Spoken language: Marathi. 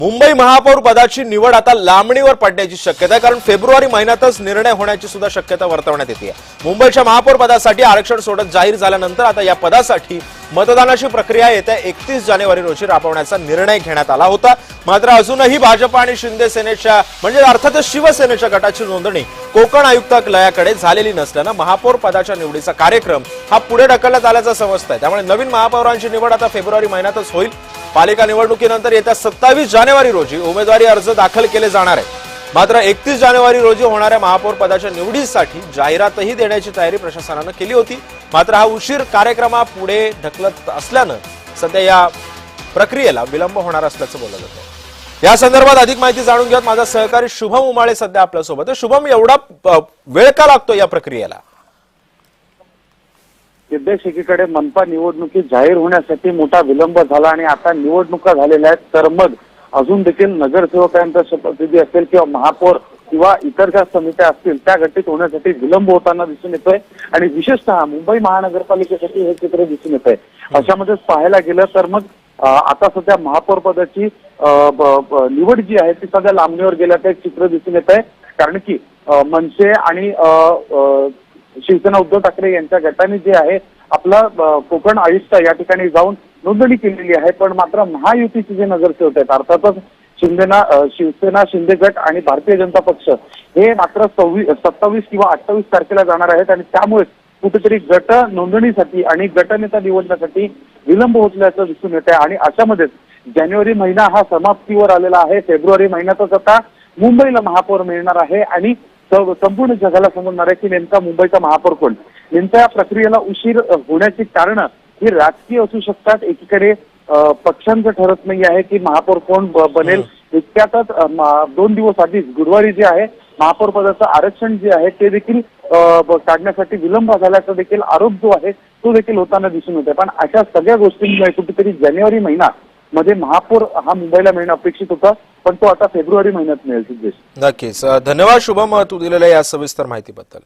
मुंबई महापौर पदाची निवड आता लांबणीवर पडण्याची शक्यता आहे, कारण फेब्रुवारी महिन्यातच निर्णय होण्याची सुद्धा शक्यता वर्तवण्यात येते। मुंबईच्या महापौर पदासाठी आरक्षण सोडत जाहीर झाल्यानंतर आता या पदासाठी मतदानाची प्रक्रिया येत्या 31 जानेवारी रोजी राबवण्याचा निर्णय घेण्यात आला होता। मात्र अजूनही भाजप आणि शिंदे सेनेच्या म्हणजे अर्थातच शिवसेनेच्या गटाची नोंदणी कोकण आयुक्तालयाकडे झालेली नसल्याने महापौर पदाच्या निवडीचा कार्यक्रम हा पुढे ढकलण्यात आल्याचं समजतंय। त्यामुळे नवीन महापौरांची निवड आता फेब्रुवारी महिन्यातच होईल। पालिका निवडणुकीनंतर येत्या 27 जानेवारी रोजी उमेदवारी अर्ज दाखल केले जाणार आहे। मात्र 31 जानेवारी रोजी होणाऱ्या महापौर पदाच्या निवडीसाठी जाहिरातही देण्याची तयारी प्रशासनाने केली होती। मात्र हा उशीर कार्यक्रमापुढे ढकलत असल्याने सध्या या प्रक्रियेला विलंब होणार असल्याचं बोललं जातं। या संदर्भात अधिक माहिती जाणून घेत माझा सहकारी शुभम उमाळे सध्या आपल्या सोबत आहे। शुभम, एवढा वेळ का लागतो या प्रक्रियेला? सिद्धेश, एकीकडे मनपा निवडणुकी जाहीर होण्यासाठी मोठा विलंब झाला आणि आता निवडणुका झालेल्या आहेत, तर मग अजून देखील नगरसेवकांचा शपथविधी असेल किंवा महापौर किंवा इतर ज्या समित्या असतील त्या गठीत होण्यासाठी विलंब होताना दिसून येतोय। आणि विशेषतः मुंबई महानगरपालिकेसाठी हे चित्र दिसून येत आहे। अशामध्येच पाहायला गेलं तर मग आता सध्या महापौर पदाची निवड जी आहे ती सध्या लांबणीवर गेल्याचं एक चित्र दिसून येत आहे। कारण की मनसे आणि शिवसेना उद्धव ठाकरे यांच्या गटाने जे आहे आपला कोकण आयुक्त या ठिकाणी जाऊन नोंदणी केलेली आहे, पण मात्र महायुतीचे जे नगरसेवक आहेत अर्थातच शिवसेना शिंदे गट आणि भारतीय जनता पक्ष हे मात्र 27 किंवा 28 तारखेला जाणार आहेत आणि त्यामुळे कुठेतरी गट नोंदणीसाठी आणि गटनेता निवडण्यासाठी विलंब होतल्याचं दिसून येत आहे। आणि अशामध्येच जानेवारी महिना हा समाप्तीवर आलेला आहे। फेब्रुवारी महिन्यातच आता मुंबईला महापौर मिळणार आहे आणि संपूर्ण जगाला समजणार आहे की नेमका मुंबईचा महापौर कोण। नेमक्या प्रक्रियेला उशीर होण्याची कारण ही राजकीय असू शकतात। एकीकडे पक्षांचं ठरत नाही आहे की महापौर कोण बनेल। इतक्यातच 2 दिवस आधीच गुरुवारी जे आहे महापौर पदाचं आरक्षण जे आहे ते देखील काढण्यासाठी विलंब झाल्याचा देखील आरोप जो आहे तो देखील होताना दिसून येतोय। पण अशा सगळ्या गोष्टींमुळे कुठेतरी जानेवारी महिना मध्ये महापौर हा मुंबईला मिळणं अपेक्षित होता, पण तो आता फेब्रुवारी महिन्यात मिळेल। सिद्धेश, नक्कीच धन्यवाद शुभम, तू दिलेल्या या सविस्तर माहितीबद्दल।